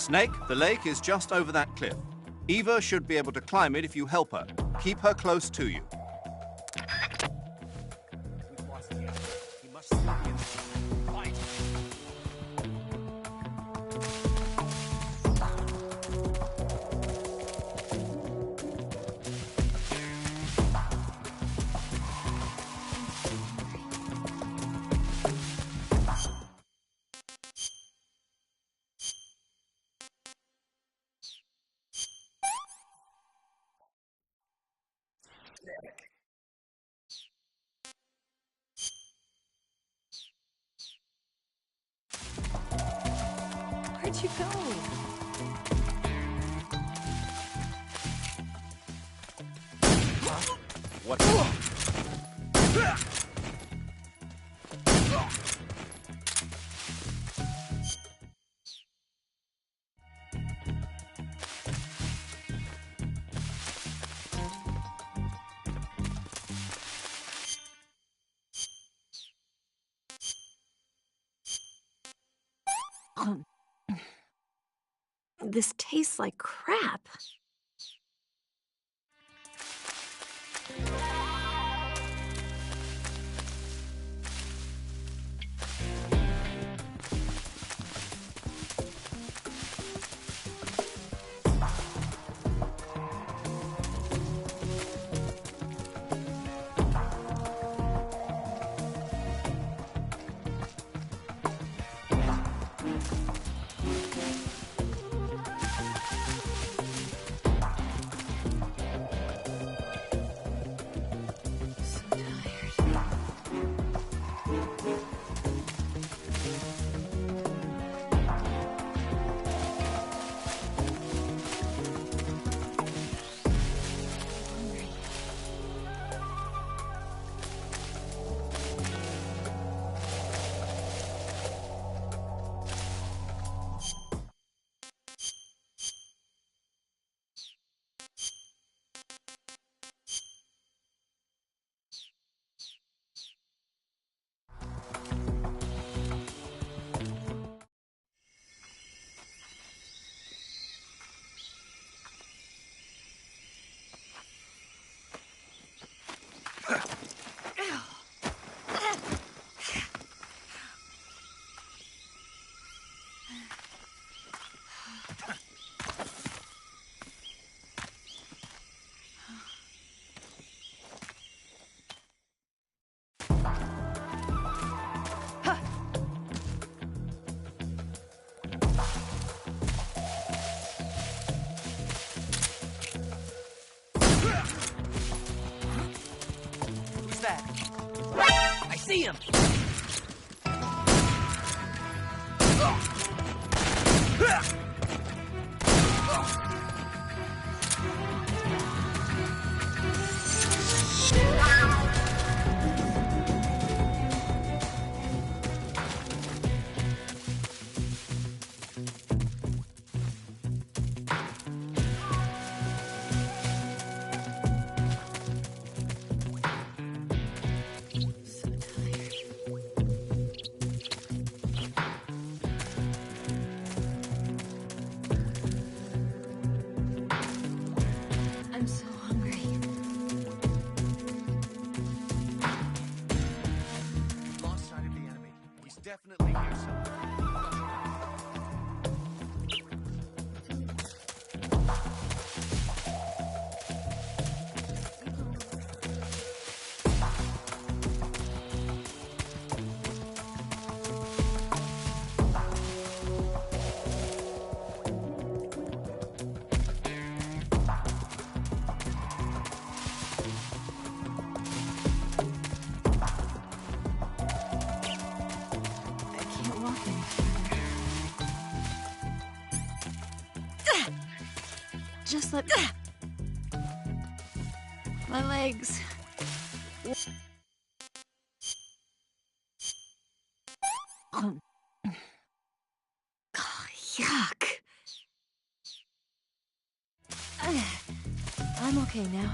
Snake, the lake is just over that cliff. Eva should be able to climb it if you help her. Keep her close to you. We've lost the enemy. He must still be in the fight. Where'd you go? What? This tastes like crap. Who's that? I see him! I'm so hungry. Lost sight of the enemy. He's definitely here somewhere. I can't walk any further. Just let my legs. Oh, yuck. I'm okay now.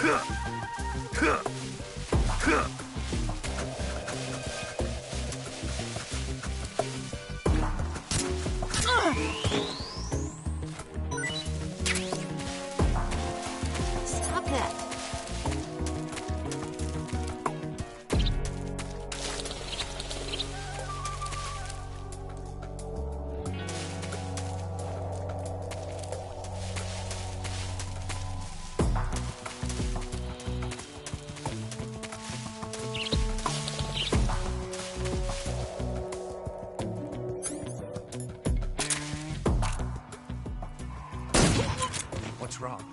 Stop that. What's wrong?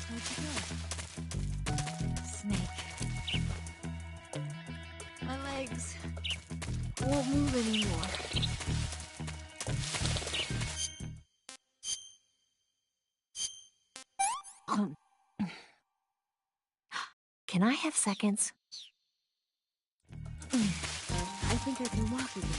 Where'd you go? Snake. My legs won't move anymore. Can I have seconds? I think I can walk again.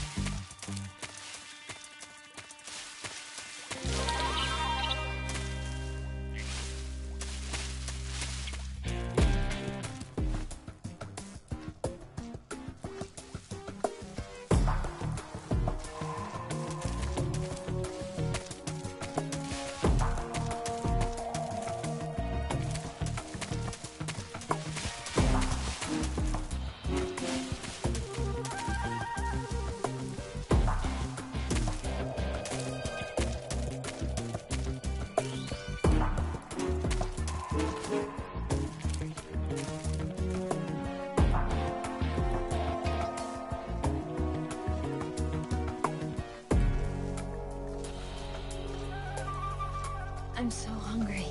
I'm so hungry.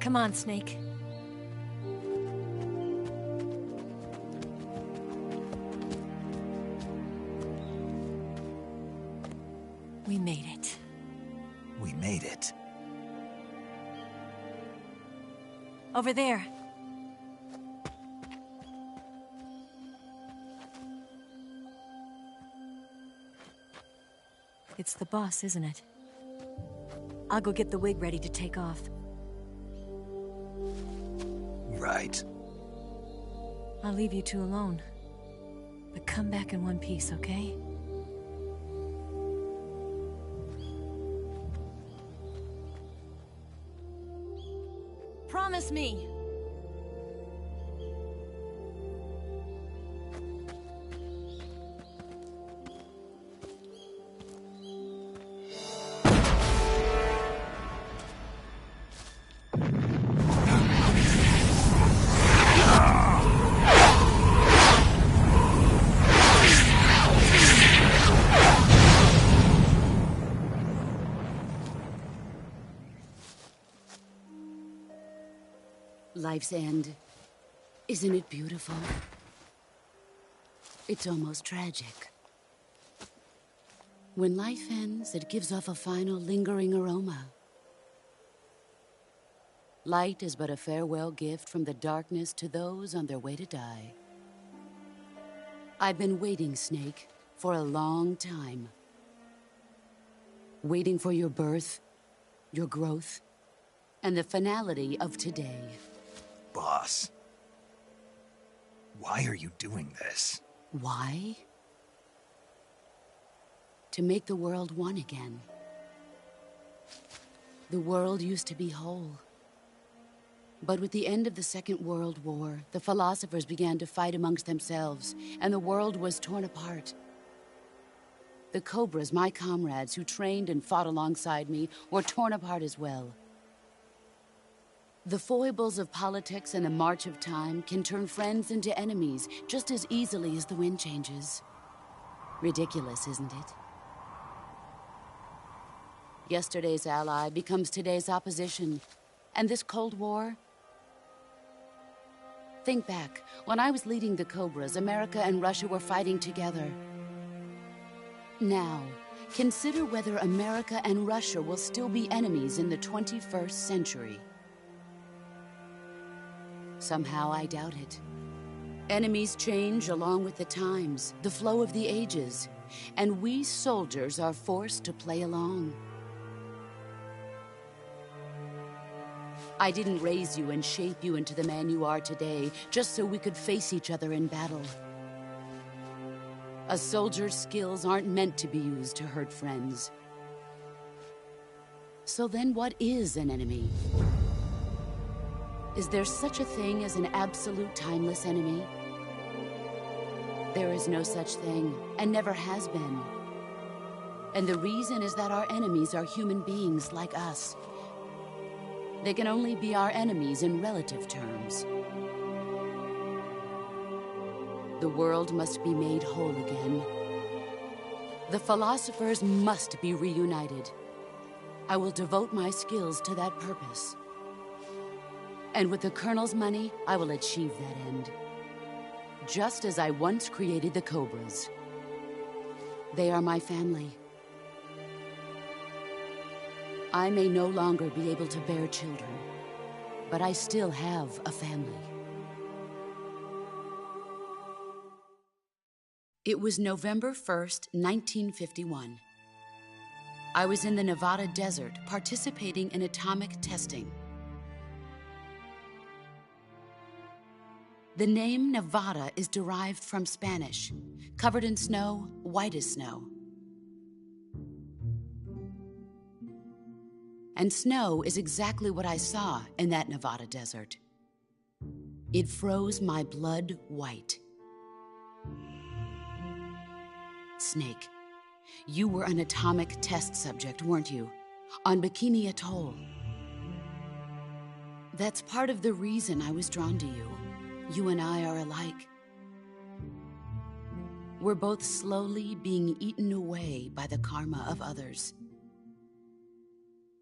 Come on, Snake. We made it. We made it. Over there. It's the boss, isn't it? I'll go get the wig ready to take off. Right. I'll leave you two alone. But come back in one piece, okay? Promise me! Life's end. Isn't it beautiful? It's almost tragic. When life ends, it gives off a final lingering aroma. Light is but a farewell gift from the darkness to those on their way to die. I've been waiting, Snake, for a long time. Waiting for your birth, your growth, and the finality of today. Boss. Why are you doing this? Why? To make the world one again. The world used to be whole. But with the end of the Second World War, the philosophers began to fight amongst themselves, and the world was torn apart. The Cobras, my comrades who trained and fought alongside me, were torn apart as well. The foibles of politics and the march of time can turn friends into enemies just as easily as the wind changes. Ridiculous, isn't it? Yesterday's ally becomes today's opposition. And this Cold War? Think back. When I was leading the Cobras, America and Russia were fighting together. Now, consider whether America and Russia will still be enemies in the 21st century. Somehow I doubt it. Enemies change along with the times, the flow of the ages, and we soldiers are forced to play along. I didn't raise you and shape you into the man you are today just so we could face each other in battle. A soldier's skills aren't meant to be used to hurt friends. So then what is an enemy? Is there such a thing as an absolute timeless enemy? There is no such thing, and never has been. And the reason is that our enemies are human beings like us. They can only be our enemies in relative terms. The world must be made whole again. The philosophers must be reunited. I will devote my skills to that purpose. And with the Colonel's money, I will achieve that end. Just as I once created the Cobras. They are my family. I may no longer be able to bear children, but I still have a family. It was November 1st, 1951. I was in the Nevada desert participating in atomic testing. The name Nevada is derived from Spanish, covered in snow, white as snow. And snow is exactly what I saw in that Nevada desert. It froze my blood white. Snake, you were an atomic test subject, weren't you? On Bikini Atoll. That's part of the reason I was drawn to you. You and I are alike. We're both slowly being eaten away by the karma of others.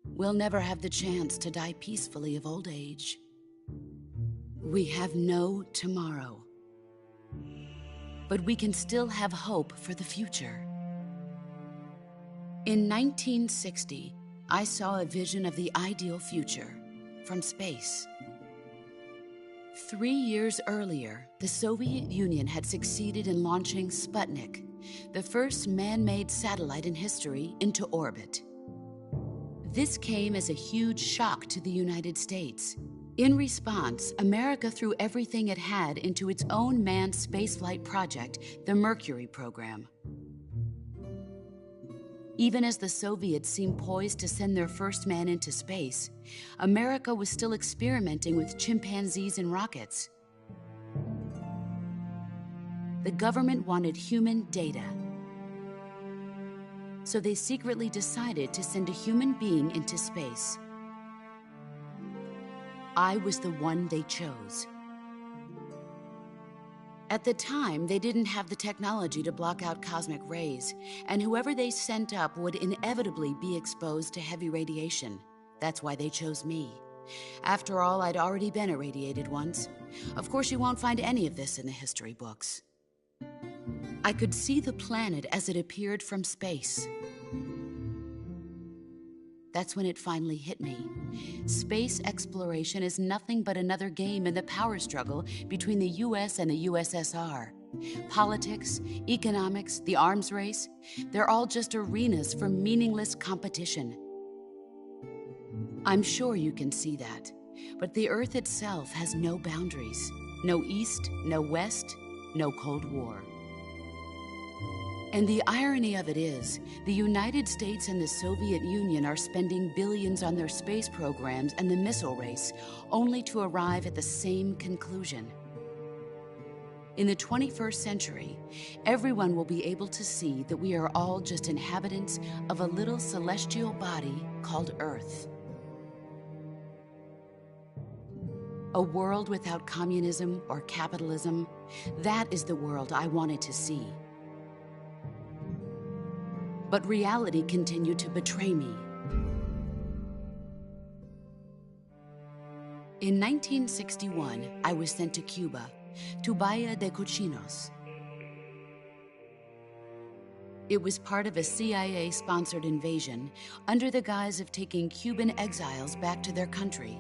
We'll never have the chance to die peacefully of old age. We have no tomorrow. But we can still have hope for the future. In 1960, I saw a vision of the ideal future from space. 3 years earlier, the Soviet Union had succeeded in launching Sputnik, the first man-made satellite in history, into orbit. This came as a huge shock to the United States. In response, America threw everything it had into its own manned spaceflight project, the Mercury program. Even as the Soviets seemed poised to send their first man into space, America was still experimenting with chimpanzees and rockets. The government wanted human data. So they secretly decided to send a human being into space. I was the one they chose. At the time, they didn't have the technology to block out cosmic rays, and whoever they sent up would inevitably be exposed to heavy radiation. That's why they chose me. After all, I'd already been irradiated once. Of course, you won't find any of this in the history books. I could see the planet as it appeared from space. That's when it finally hit me. Space exploration is nothing but another game in the power struggle between the US and the USSR. Politics, economics, the arms race, they're all just arenas for meaningless competition. I'm sure you can see that, but the Earth itself has no boundaries. No East, no West, no Cold War. And the irony of it is, the United States and the Soviet Union are spending billions on their space programs and the missile race, only to arrive at the same conclusion. In the 21st century, everyone will be able to see that we are all just inhabitants of a little celestial body called Earth. A world without communism or capitalism, that is the world I wanted to see. But reality continued to betray me. In 1961, I was sent to Cuba, to Bahia de Cochinos. It was part of a CIA-sponsored invasion under the guise of taking Cuban exiles back to their country.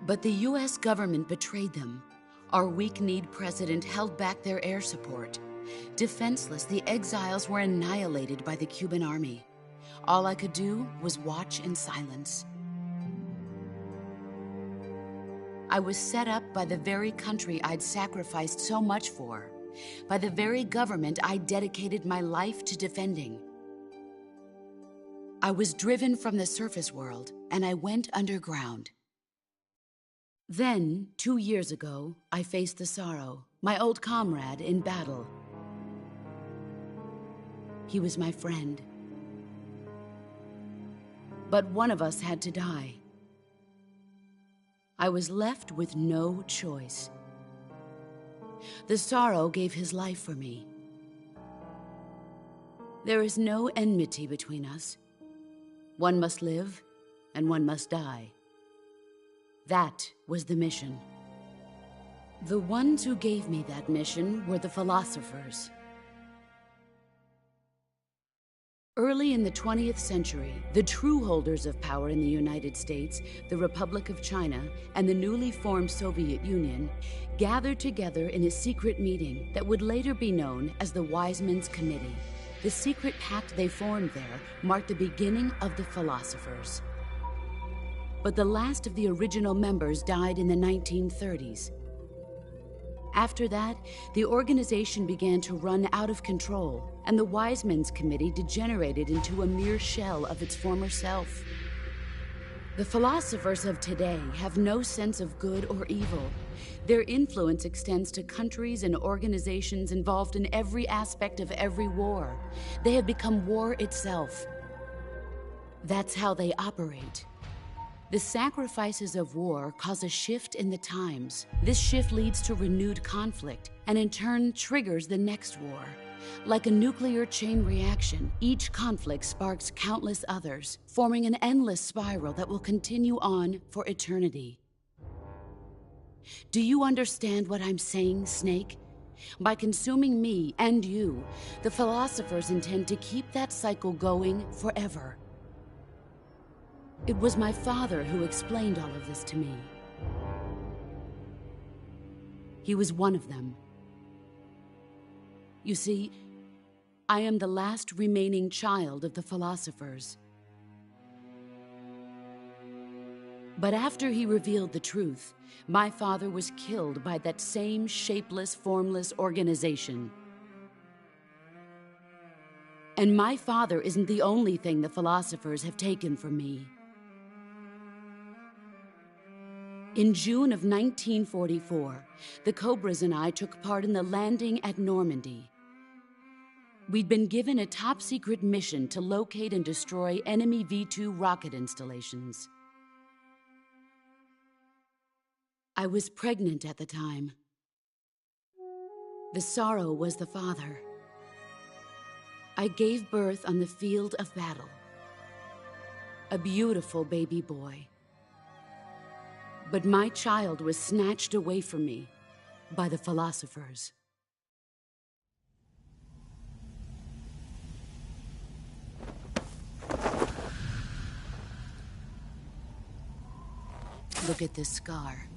But the US government betrayed them. Our weak-kneed president held back their air support. Defenseless, the exiles were annihilated by the Cuban army. All I could do was watch in silence. I was set up by the very country I'd sacrificed so much for, by the very government I dedicated my life to defending. I was driven from the surface world, and I went underground. Then, 2 years ago, I faced the Sorrow, my old comrade in battle. He was my friend. But one of us had to die. I was left with no choice. The Sorrow gave his life for me. There is no enmity between us. One must live, and one must die. That was the mission. The ones who gave me that mission were the philosophers. Early in the 20th century, the true holders of power in the United States, the Republic of China, and the newly formed Soviet Union gathered together in a secret meeting that would later be known as the Wise Men's Committee. The secret pact they formed there marked the beginning of the philosophers. But the last of the original members died in the 1930s. After that, the organization began to run out of control, and the Wise Men's Committee degenerated into a mere shell of its former self. The philosophers of today have no sense of good or evil. Their influence extends to countries and organizations involved in every aspect of every war. They have become war itself. That's how they operate. The sacrifices of war cause a shift in the times. This shift leads to renewed conflict, and in turn triggers the next war. Like a nuclear chain reaction, each conflict sparks countless others, forming an endless spiral that will continue on for eternity. Do you understand what I'm saying, Snake? By consuming me and you, the philosophers intend to keep that cycle going forever. It was my father who explained all of this to me. He was one of them. You see, I am the last remaining child of the philosophers. But after he revealed the truth, my father was killed by that same shapeless, formless organization. And my father isn't the only thing the philosophers have taken from me. In June of 1944, the Cobras and I took part in the landing at Normandy. We'd been given a top-secret mission to locate and destroy enemy V-2 rocket installations. I was pregnant at the time. The Sorrow was the father. I gave birth on the field of battle. A beautiful baby boy. But my child was snatched away from me by the philosophers. Look at this scar.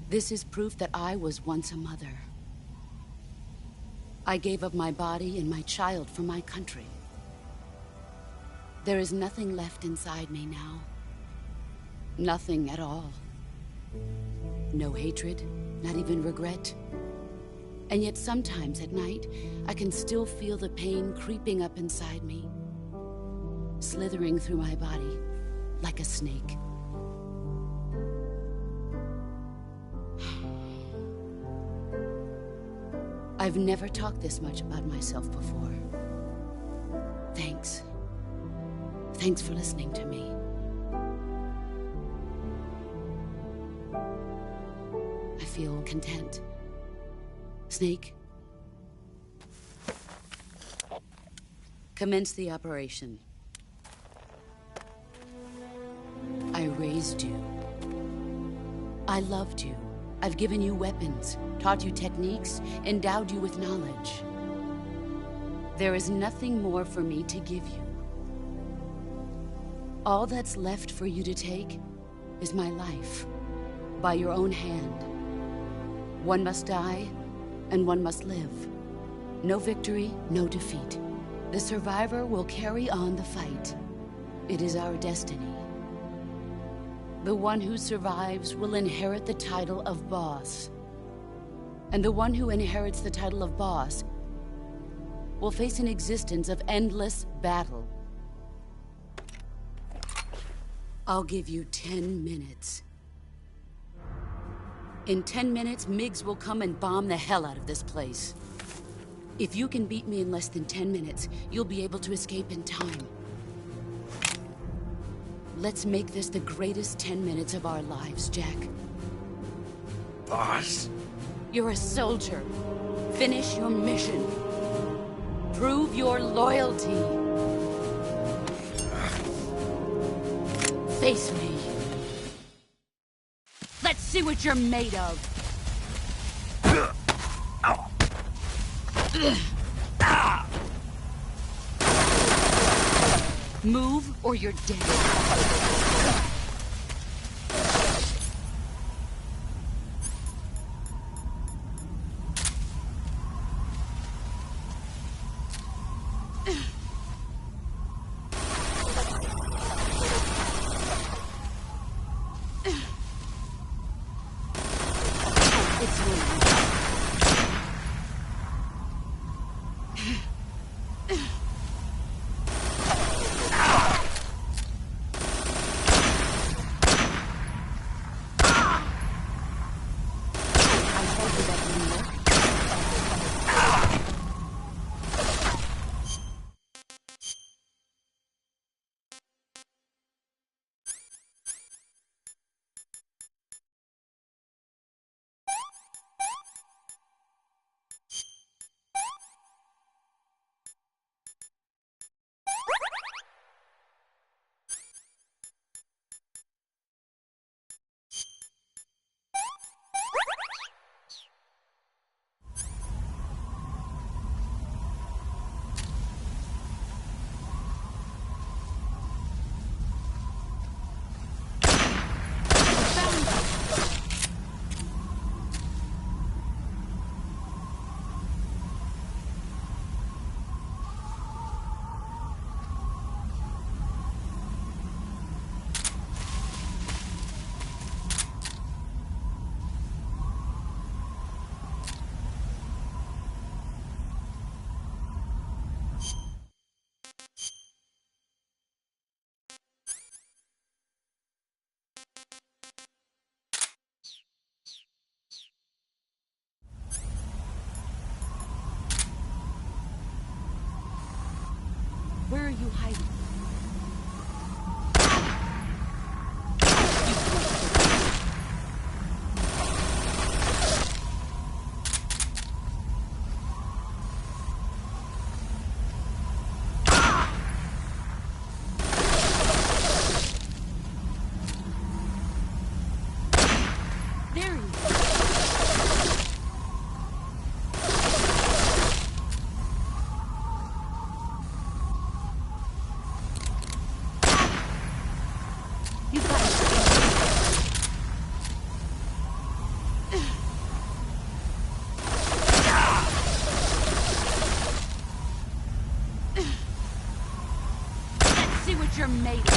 This is proof that I was once a mother. I gave up my body and my child for my country. There is nothing left inside me now. Nothing at all. No hatred, not even regret. And yet sometimes at night, I can still feel the pain creeping up inside me, slithering through my body like a snake. I've never talked this much about myself before. Thanks. Thanks for listening to me. I feel content. Snake, commence the operation. I raised you. I loved you. I've given you weapons, taught you techniques, endowed you with knowledge. There is nothing more for me to give you. All that's left for you to take is my life, by your own hand. One must die, and one must live. No victory, no defeat. The survivor will carry on the fight. It is our destiny. The one who survives will inherit the title of boss. And the one who inherits the title of boss will face an existence of endless battle. I'll give you 10 minutes. In 10 minutes, MiGs will come and bomb the hell out of this place. If you can beat me in less than 10 minutes, you'll be able to escape in time. Let's make this the greatest 10 minutes of our lives, Jack. Boss. You're a soldier. Finish your mission. Prove your loyalty. Face me. Let's see what you're made of. Move or you're dead. Where are you hiding? There he is. You're made of.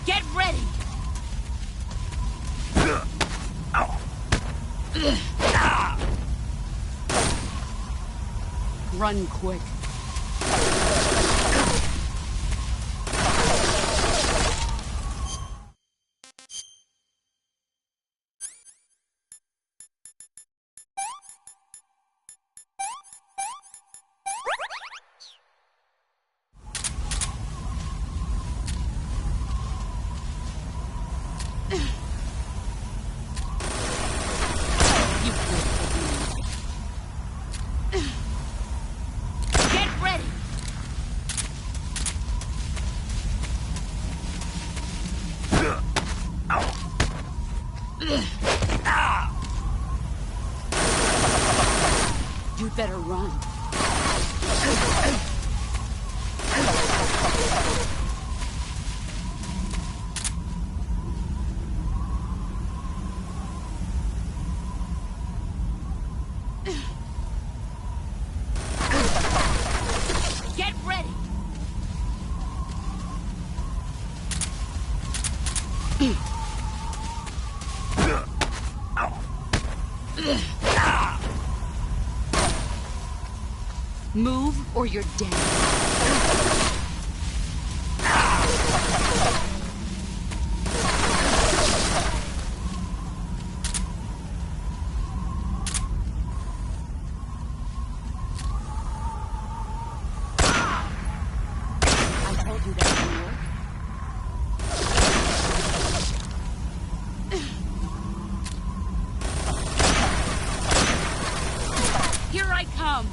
Get ready! Run quick. Get ready! You better run. Get ready! Move or you're dead. I told you that would work. Here I come!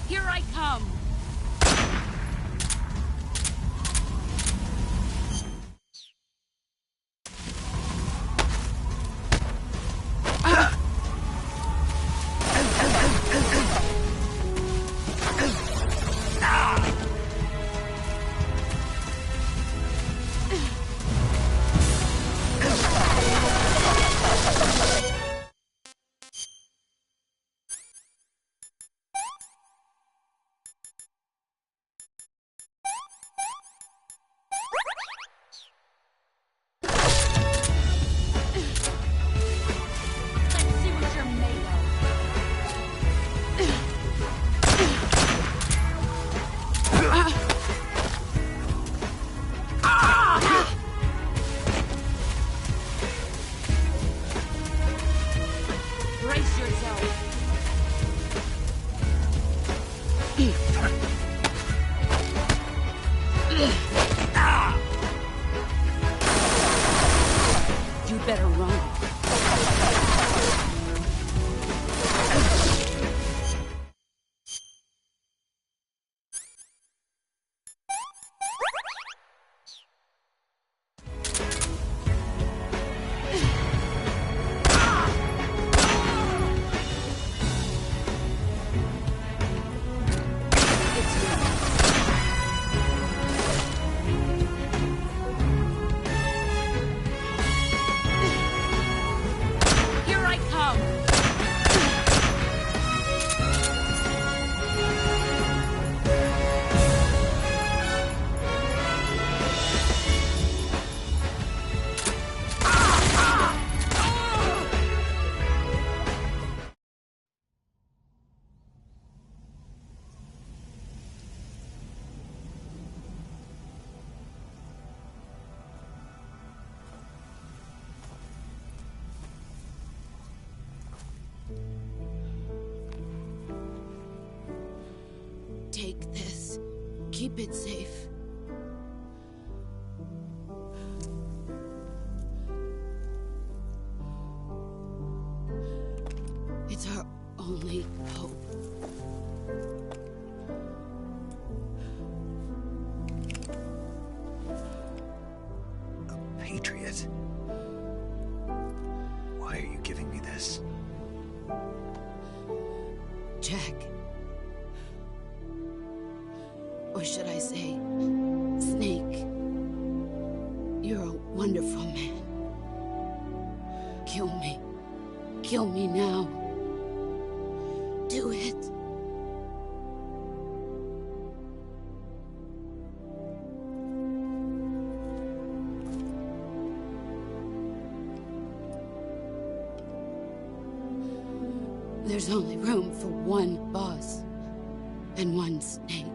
Here I come! Brace yourself. You better run. Take this. Keep it safe. It's our only hope. it. Why are you giving me this? Jack. Or should I say, Snake. You're a wonderful man. Kill me. Kill me now. Do it. There's only room for one boss and one snake.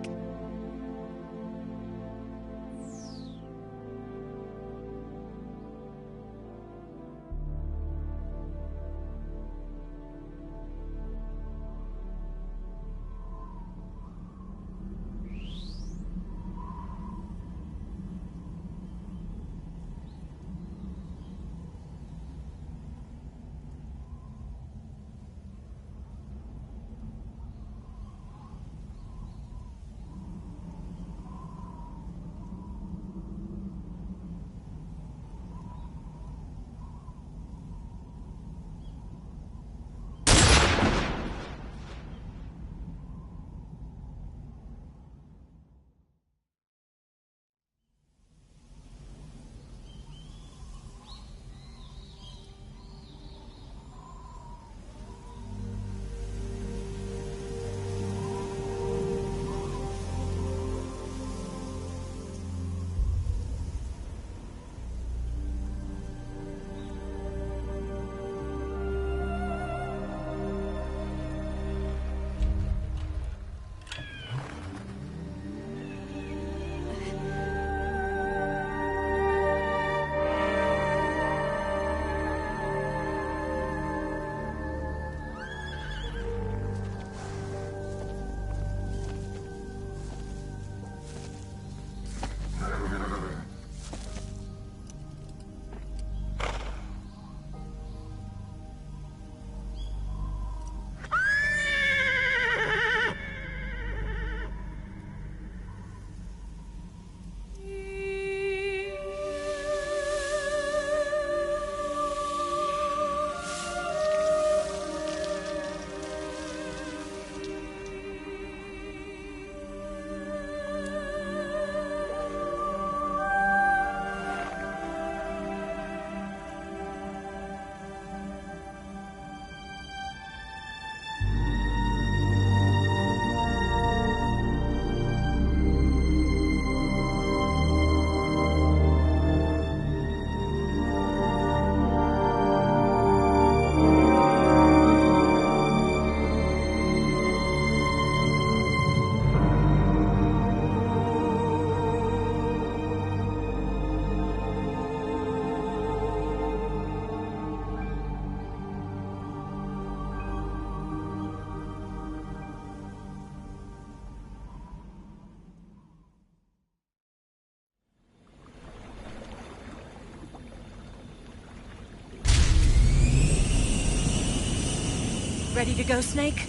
Ready to go, Snake?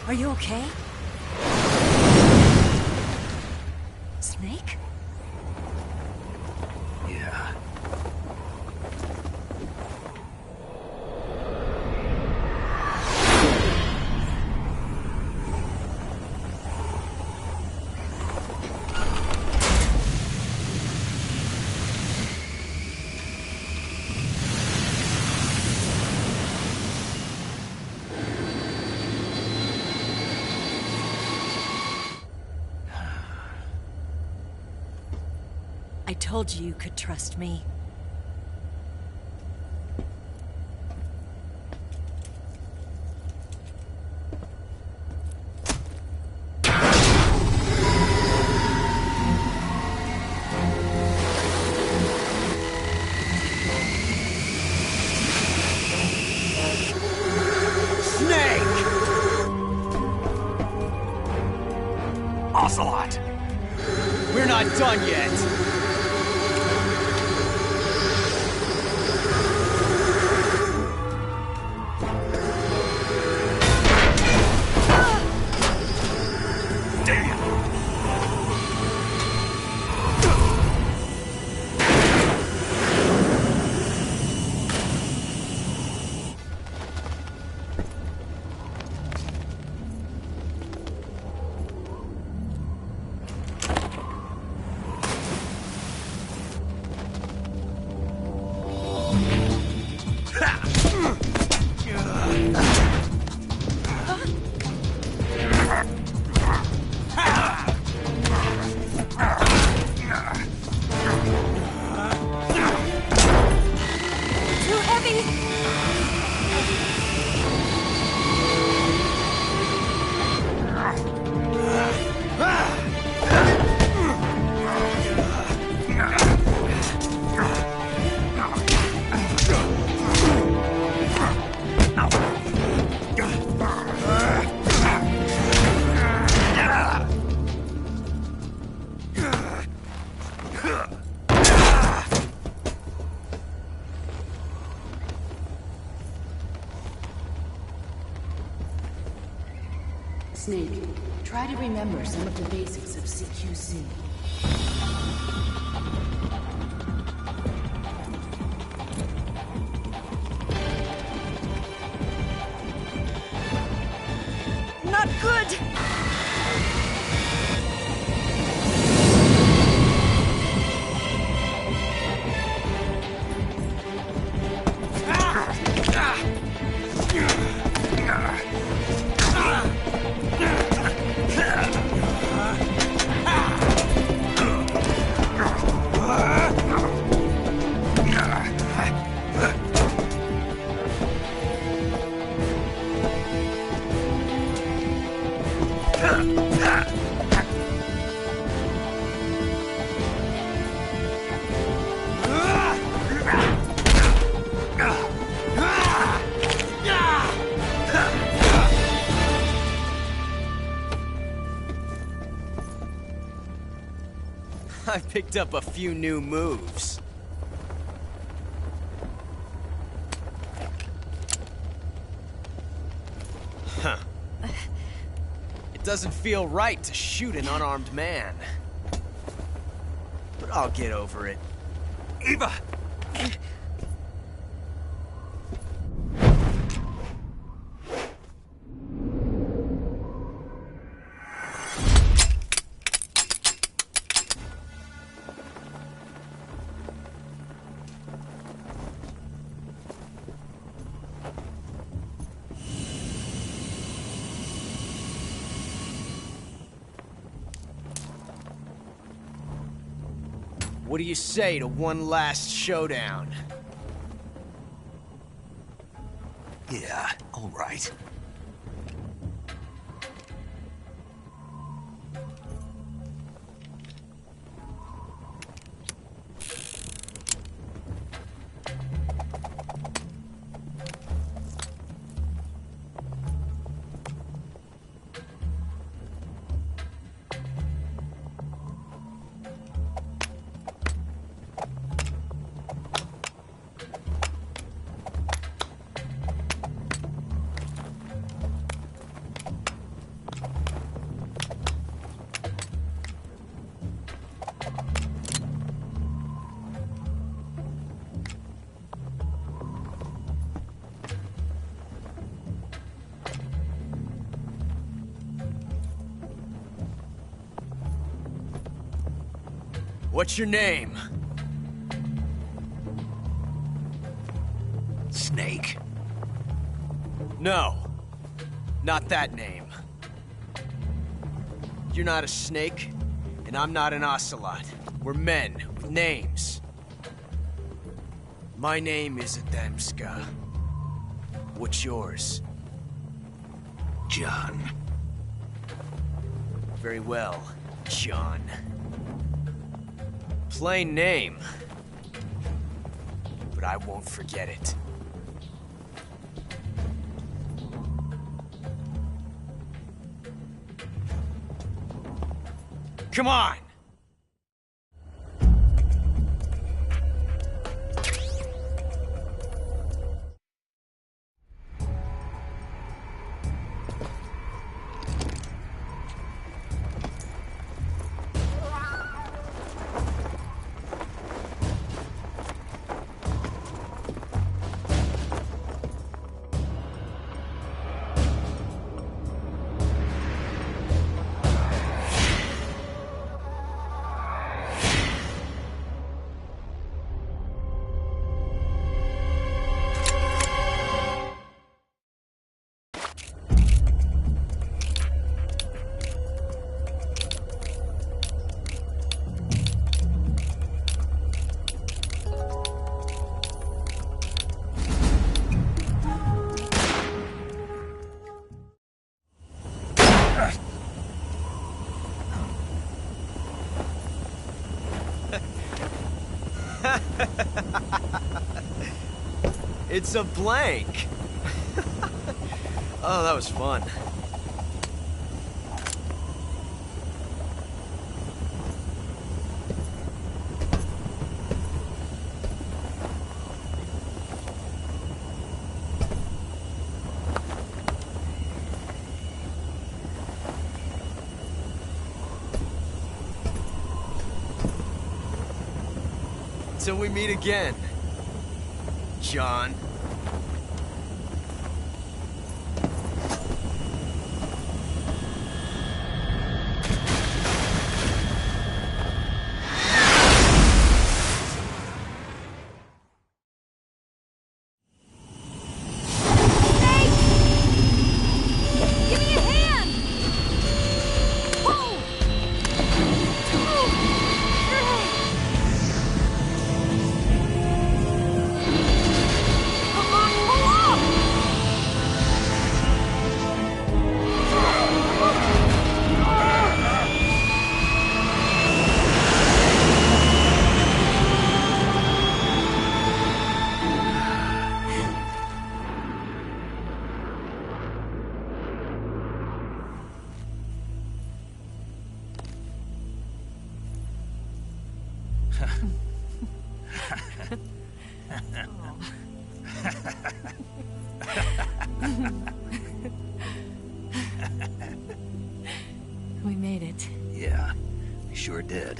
Are you okay? Snake? Yeah. I told you you could trust me. Ocelot! We're not done yet! Snake, try to remember some of the basics of CQC. Not good! I picked up a few new moves. Huh. It doesn't feel right to shoot an unarmed man. But I'll get over it. Eva! What do you say to one last showdown? Yeah, all right. What's your name? Snake. No, not that name. You're not a snake, and I'm not an ocelot. We're men with names. My name is Adamska. What's yours? John. Very well, John. Plain name. But I won't forget it. Come on! It's a blank. Oh, that was fun. Till we meet again, John. Give me a hand! Whoa! Come on, pull up! We made it. Yeah, we sure did.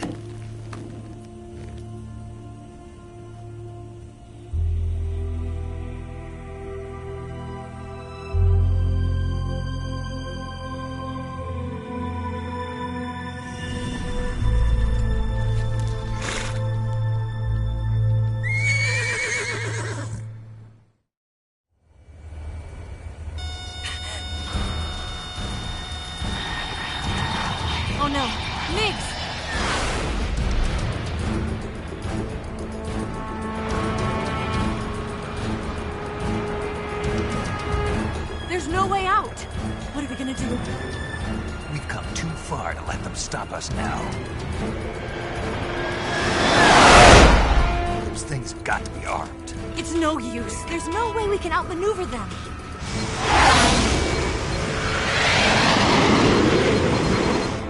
Oh no, Migs! There's no way out! What are we gonna do? We've come too far to let them stop us now. Those things have got to be armed. It's no use. There's no way we can outmaneuver them.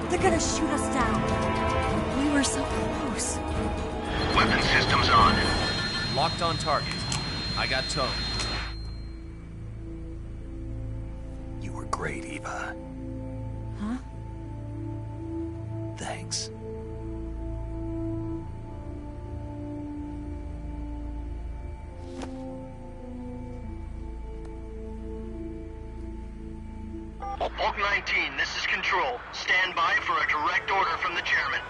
They're gonna shoot us down. We were so close. Weapon systems on. Locked on target. I got towed. You were great, Eva. Huh? Thanks. Bulk 19, this is Control. Stand by for a direct order from the chairman.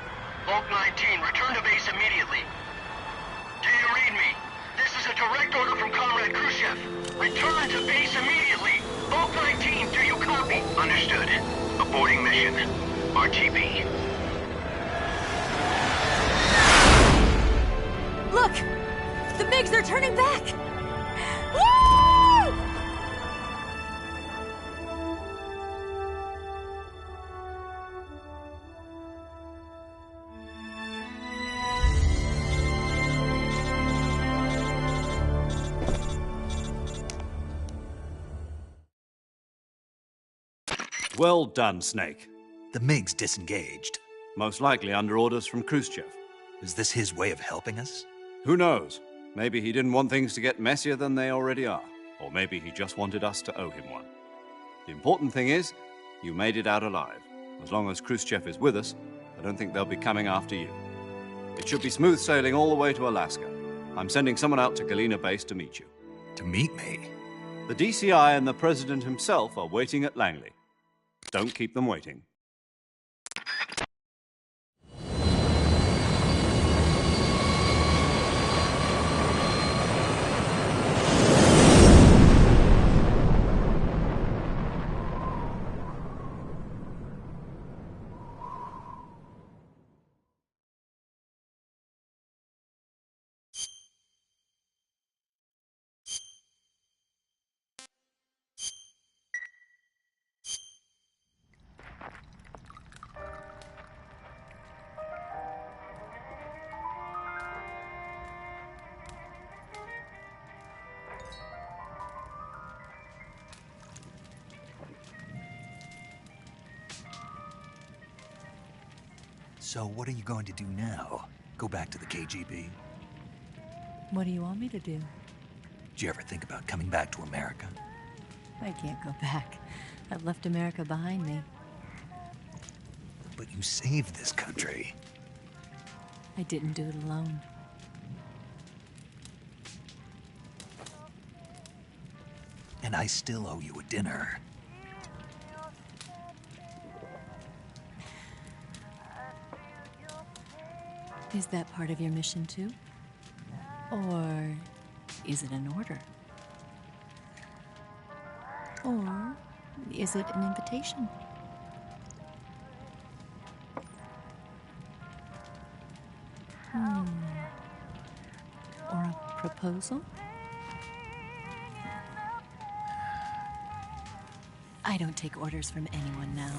Bulk 19, return to base immediately. Do you read me? This is a direct order from Comrade Khrushchev. Return to base immediately. Bulk 19, do you copy? Understood. Aborting mission. RTB. Look! The MiGs are turning back! Woo! Well done, Snake. The MiGs disengaged. Most likely under orders from Khrushchev. Is this his way of helping us? Who knows? Maybe he didn't want things to get messier than they already are. Or maybe he just wanted us to owe him one. The important thing is, you made it out alive. As long as Khrushchev is with us, I don't think they'll be coming after you. It should be smooth sailing all the way to Alaska. I'm sending someone out to Galena Base to meet you. To meet me? The DCI and the President himself are waiting at Langley. Don't keep them waiting. So what are you going to do now? Go back to the KGB? What do you want me to do? Did you ever think about coming back to America? I can't go back. I've left America behind me. But you saved this country. I didn't do it alone. And I still owe you a dinner. Is that part of your mission too? Or is it an order? Or is it an invitation? Or a proposal? I don't take orders from anyone now.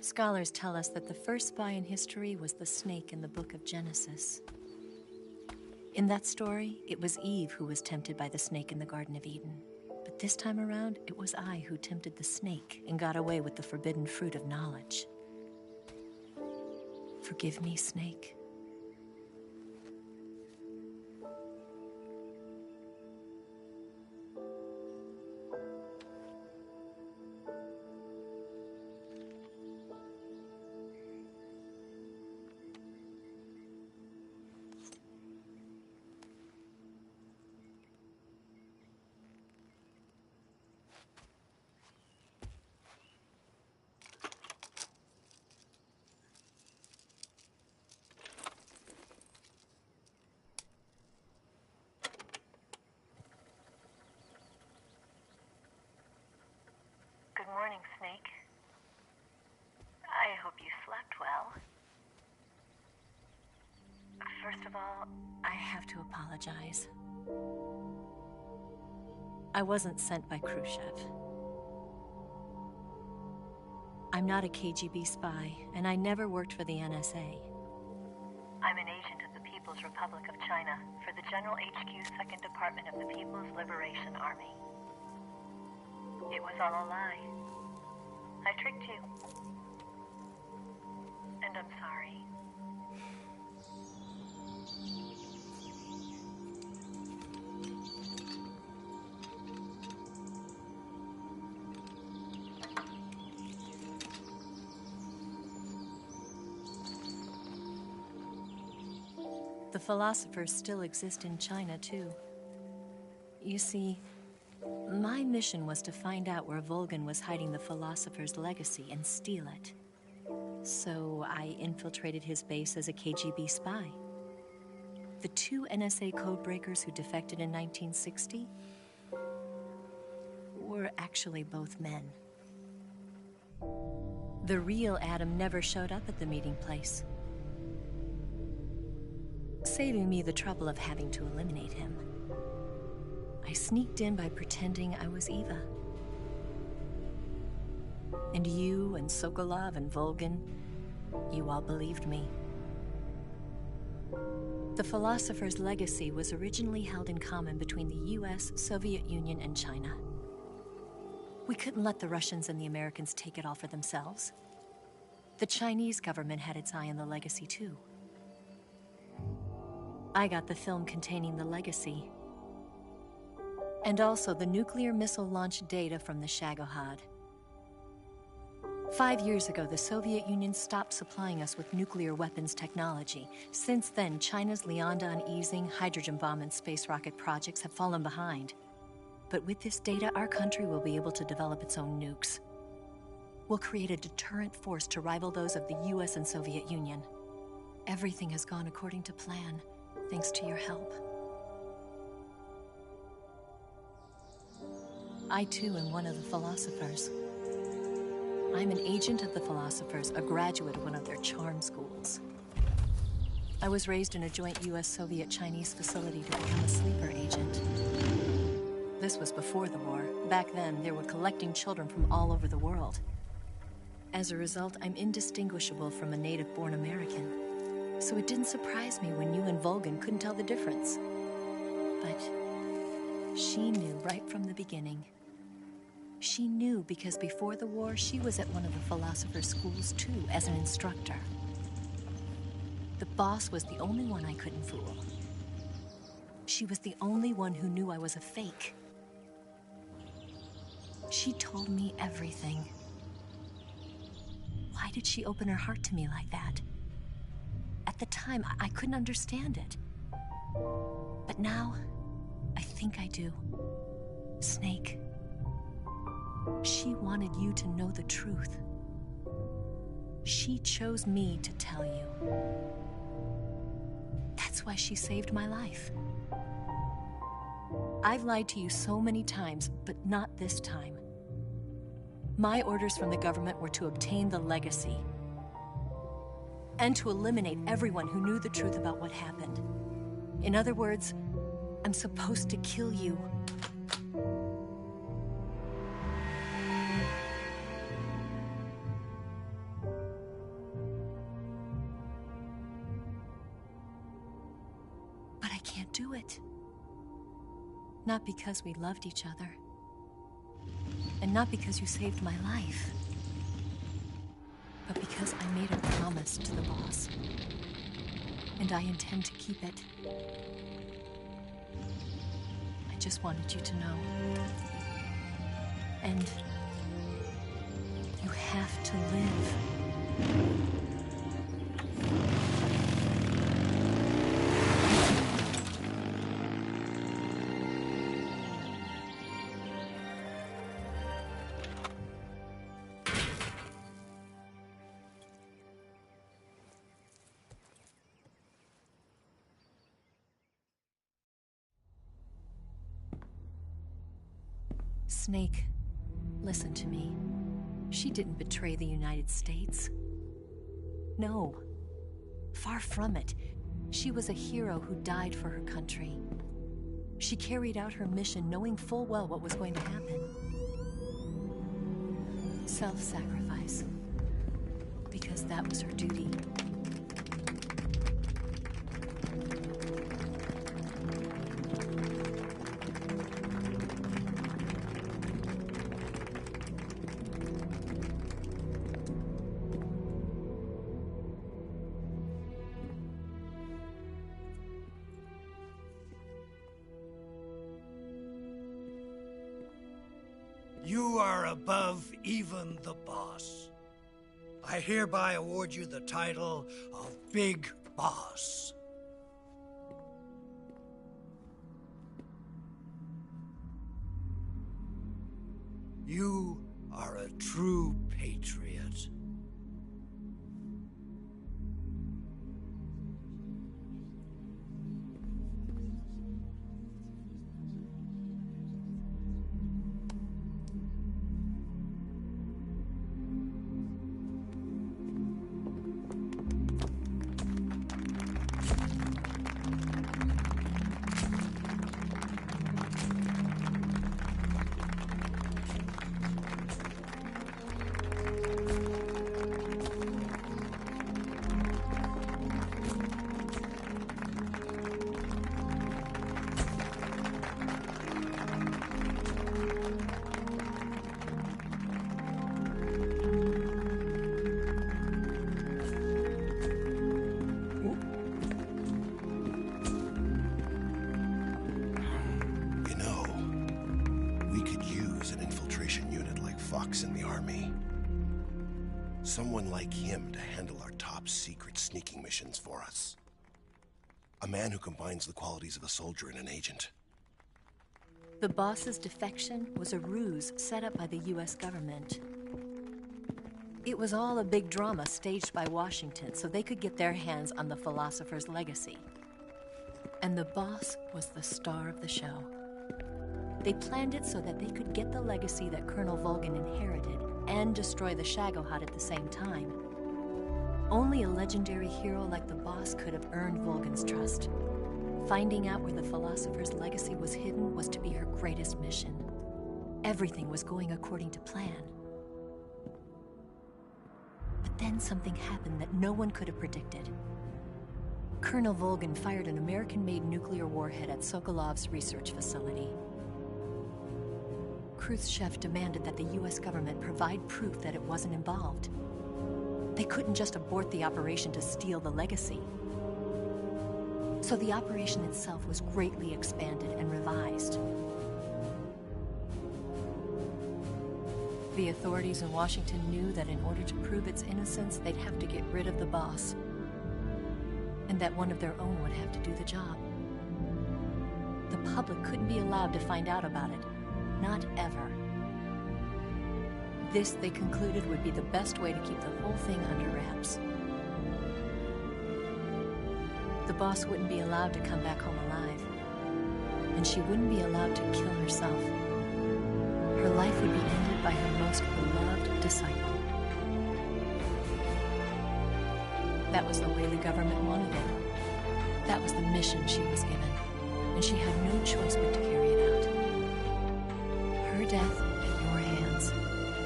Scholars tell us that the first spy in history was the snake in the book of Genesis. In that story, it was Eve who was tempted by the snake in the Garden of Eden. But this time around, it was I who tempted the snake and got away with the forbidden fruit of knowledge. Forgive me, snake. Good morning, Snake. I hope you slept well. First of all, I have to apologize. I wasn't sent by Khrushchev. I'm not a KGB spy, and I never worked for the NSA. I'm an agent of the People's Republic of China for the General HQ 2nd Department of the People's Liberation Army. It was all a lie. I tricked you. And I'm sorry. The philosophers still exist in China, too. You see, my mission was to find out where Volgan was hiding the philosopher's legacy and steal it. So I infiltrated his base as a KGB spy. The two NSA codebreakers who defected in 1960 were actually both men. The real Adam never showed up at the meeting place, saving me the trouble of having to eliminate him. I sneaked in by pretending I was Eva. And you and Sokolov and Volgin, you all believed me. The philosopher's legacy was originally held in common between the US, Soviet Union, and China. We couldn't let the Russians and the Americans take it all for themselves. The Chinese government had its eye on the legacy too. I got the film containing the legacy, and also the nuclear missile launch data from the Shagohod. 5 years ago, the Soviet Union stopped supplying us with nuclear weapons technology. Since then, China's Liaodong easing, hydrogen bomb, and space rocket projects have fallen behind. But with this data, our country will be able to develop its own nukes. We'll create a deterrent force to rival those of the US and Soviet Union. Everything has gone according to plan, thanks to your help. I too am one of the philosophers. I'm an agent of the philosophers, a graduate of one of their charm schools. I was raised in a joint US-Soviet-Chinese facility to become a sleeper agent. This was before the war. Back then, they were collecting children from all over the world. As a result, I'm indistinguishable from a native-born American. So it didn't surprise me when you and Volgin couldn't tell the difference. But she knew right from the beginning. She knew because before the war, she was at one of the philosopher's schools too, as an instructor. The boss was the only one I couldn't fool. She was the only one who knew I was a fake. She told me everything. Why did she open her heart to me like that? At the time, I couldn't understand it. But now, I think I do. Snake. She wanted you to know the truth. She chose me to tell you. That's why she saved my life. I've lied to you so many times, but not this time. My orders from the government were to obtain the legacy and to eliminate everyone who knew the truth about what happened. In other words, I'm supposed to kill you. But I can't do it. Not because we loved each other. And not because you saved my life. But because I made a promise to the boss. And I intend to keep it. I just wanted you to know. And you have to live. Snake, listen to me. She didn't betray the United States. No. Far from it. She was a hero who died for her country. She carried out her mission knowing full well what was going to happen. Self-sacrifice. Because that was her duty. You are above even the boss. I hereby award you the title of Big Boss. You are a true patriot. box in the army. Someone like him to handle our top secret sneaking missions for us. A man who combines the qualities of a soldier and an agent. The boss's defection was a ruse set up by the US government. It was all a big drama staged by Washington so they could get their hands on the philosopher's legacy. And the boss was the star of the show. They planned it so that they could get the legacy that Colonel Volgin inherited and destroy the Shagohod at the same time. Only a legendary hero like the boss could have earned Volgin's trust. Finding out where the philosopher's legacy was hidden was to be her greatest mission. Everything was going according to plan. But then something happened that no one could have predicted. Colonel Volgin fired an American-made nuclear warhead at Sokolov's research facility. Khrushchev demanded that the US government provide proof that it wasn't involved. They couldn't just abort the operation to steal the legacy. So the operation itself was greatly expanded and revised. The authorities in Washington knew that in order to prove its innocence, they'd have to get rid of the boss, and that one of their own would have to do the job. The public couldn't be allowed to find out about it. Not ever. This, they concluded, would be the best way to keep the whole thing under wraps. The boss wouldn't be allowed to come back home alive, and she wouldn't be allowed to kill herself. Her life would be ended by her most beloved disciple. That was the way the government wanted it. That was the mission she was given, and she had no choice but to carry it out. Her death at your hands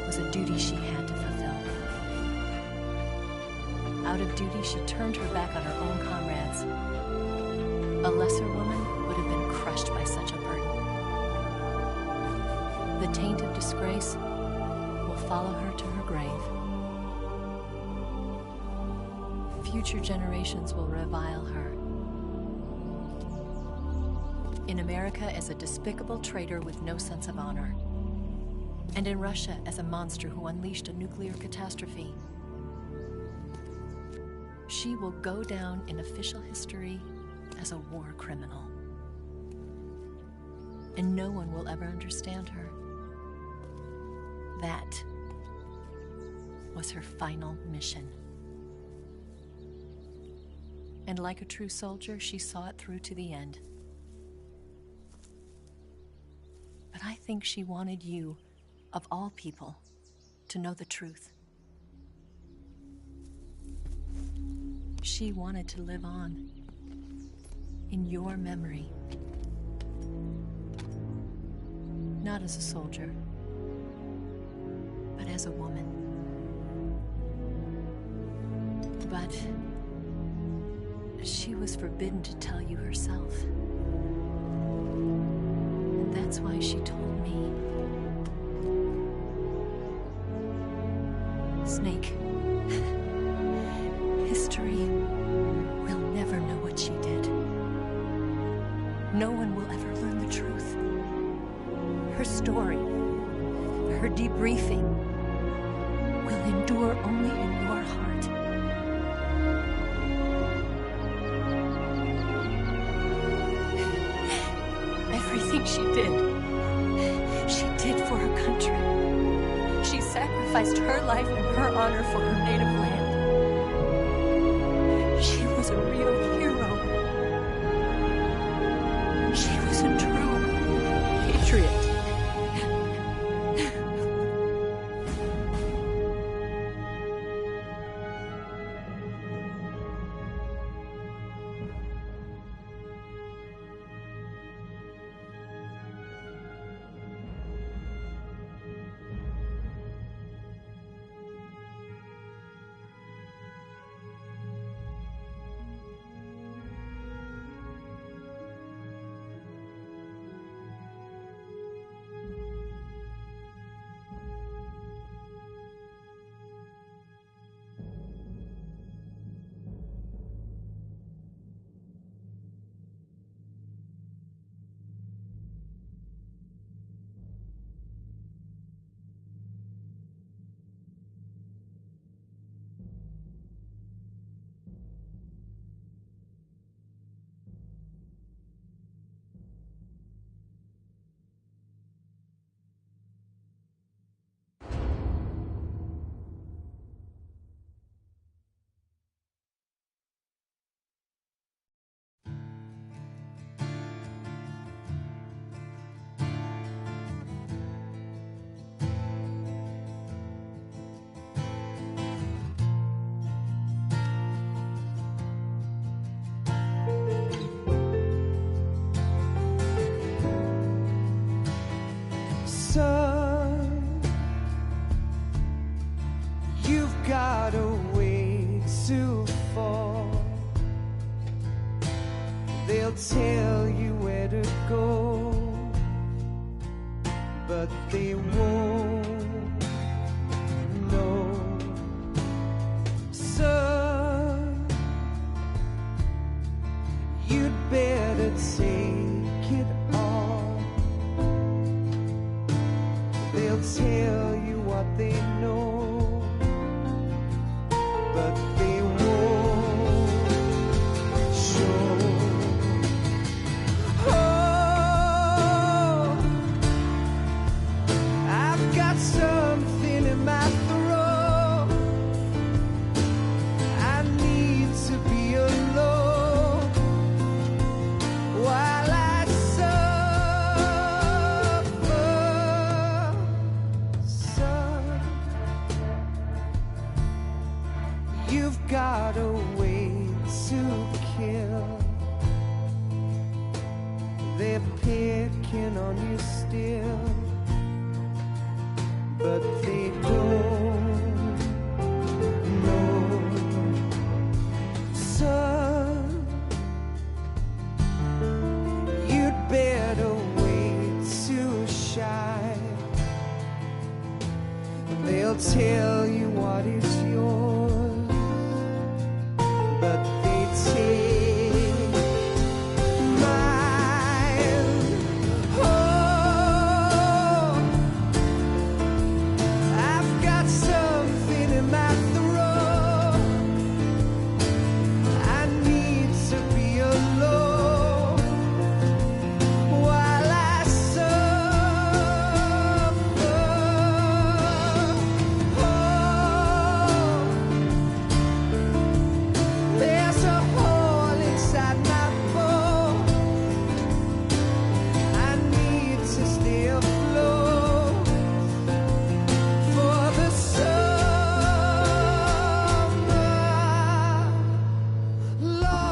was a duty she had to fulfill. Out of duty, she turned her back on her own comrades. A lesser woman would have been crushed by such a burden. The taint of disgrace will follow her to her grave. Future generations will revile her. In America as a despicable traitor with no sense of honor. And in Russia as a monster who unleashed a nuclear catastrophe. She will go down in official history as a war criminal. And no one will ever understand her. That was her final mission. And like a true soldier, she saw it through to the end. But I think she wanted you, of all people, to know the truth. She wanted to live on in your memory. Not as a soldier, but as a woman. But she was forbidden to tell you herself. And that's why she told me. Snake, history will never know what she did. No one will ever learn the truth. Her story, her debriefing, will endure only in your heart. Everything she did for her country. She sacrificed her life and her honor for her native land. She was a real hero. She was a true patriot. got a way to fall. They'll tell you where to go, but they won't know. So you'd better take it all. They'll tell you what they know, but they won't show. Oh, I've got something in my throat. I need to be alone while I suffer. Son, you've got a way to kill. They're picking on you still, but they don't know. Son, you'd better wait to shine. They'll tell you what is yours, but they take mine. Oh, I've got something in my throat. I need to be alone while I suffer. Oh, there's a hole inside my bone. I need to stay afloat for the summer, Lord.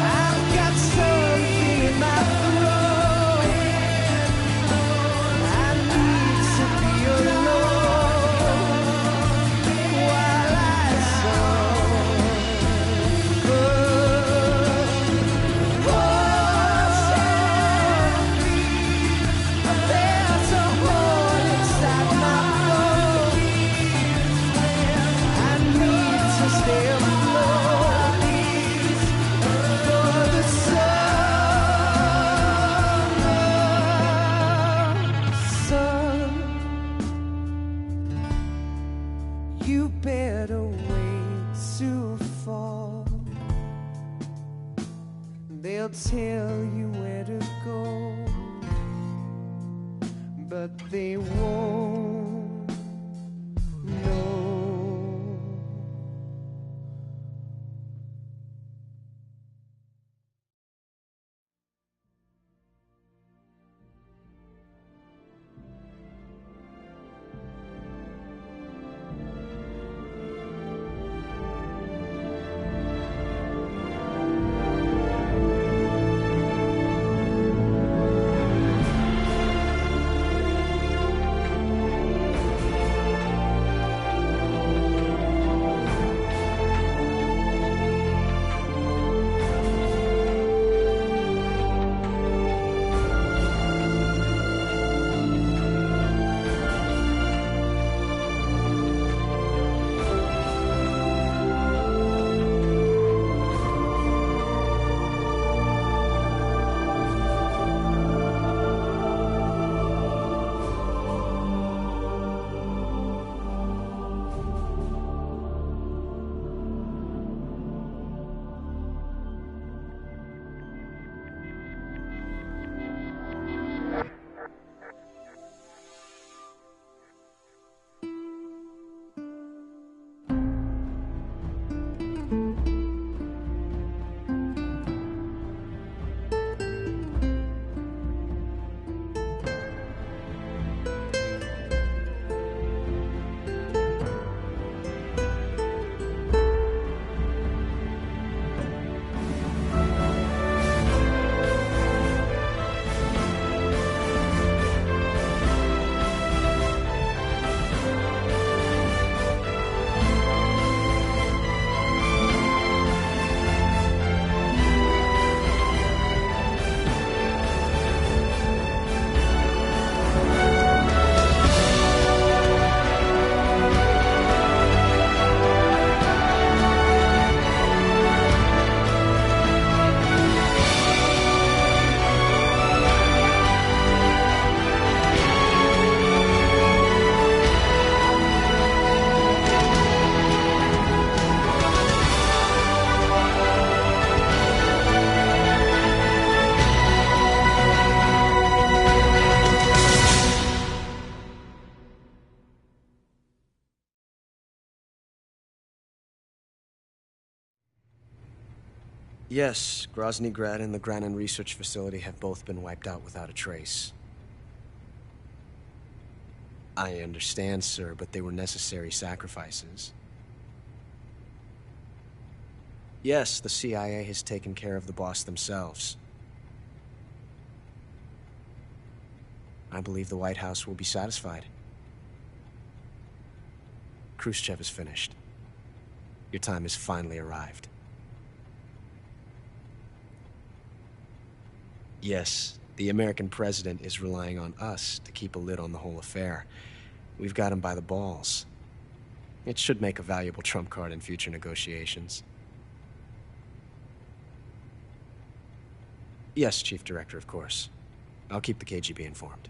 I've got something in my throat. I need to be alone while I suffer. There's a hole inside my bone. I need to stay afloat for the summer. Son, you better wait to fall. They'll tell you where to go, but they won't know. Yes, Grozny Grad and the Granin Research Facility have both been wiped out without a trace. I understand, sir, but they were necessary sacrifices. Yes, the CIA has taken care of the boss themselves. I believe the White House will be satisfied. Khrushchev is finished. Your time has finally arrived. Yes, the American president is relying on us to keep a lid on the whole affair. We've got him by the balls. It should make a valuable trump card in future negotiations. Yes, Chief Director, of course. I'll keep the KGB informed.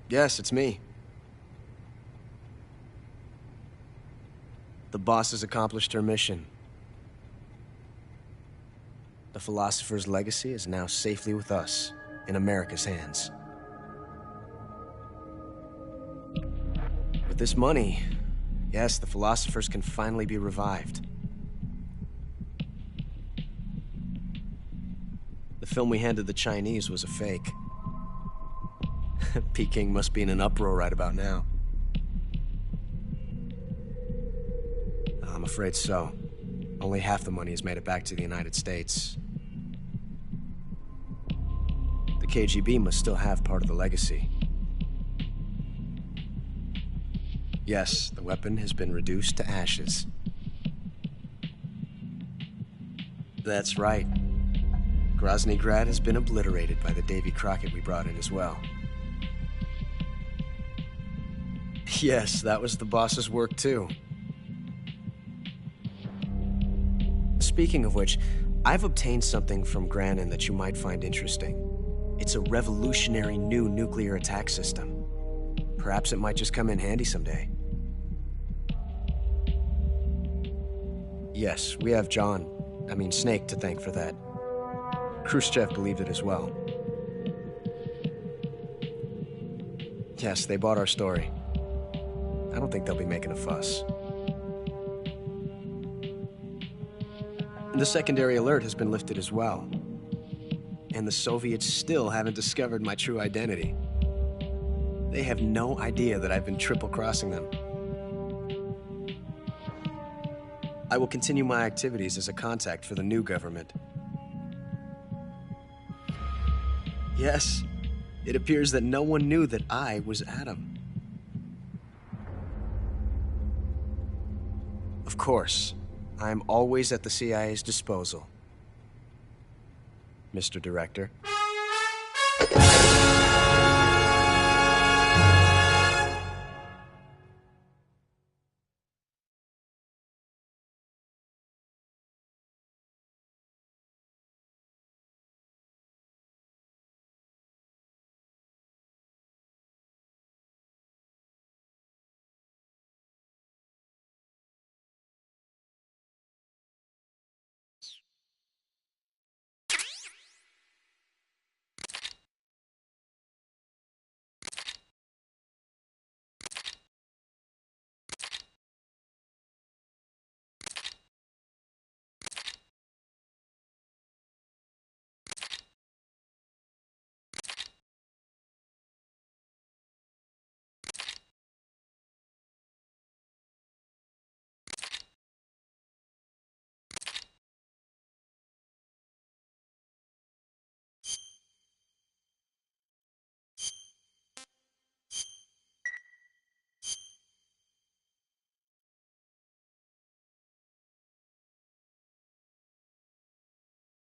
Yes, it's me. The boss has accomplished her mission. The philosopher's legacy is now safely with us, in America's hands. With this money, yes, the philosophers can finally be revived. The film we handed the Chinese was a fake. Peking must be in an uproar right about now. I'm afraid so. Only half the money has made it back to the United States. The KGB must still have part of the legacy. Yes, the weapon has been reduced to ashes. That's right. Grozny Grad has been obliterated by the Davy Crockett we brought in as well. Yes, that was the boss's work too. Speaking of which, I've obtained something from Granin that you might find interesting. It's a revolutionary new nuclear attack system. Perhaps it might just come in handy someday. Yes, we have Snake to thank for that. Khrushchev believed it as well. Yes, they bought our story. I don't think they'll be making a fuss. The secondary alert has been lifted as well. And the Soviets still haven't discovered my true identity. They have no idea that I've been triple-crossing them. I will continue my activities as a contact for the new government. Yes, it appears that no one knew that I was Adam. Of course, I am always at the CIA's disposal, Mr. Director.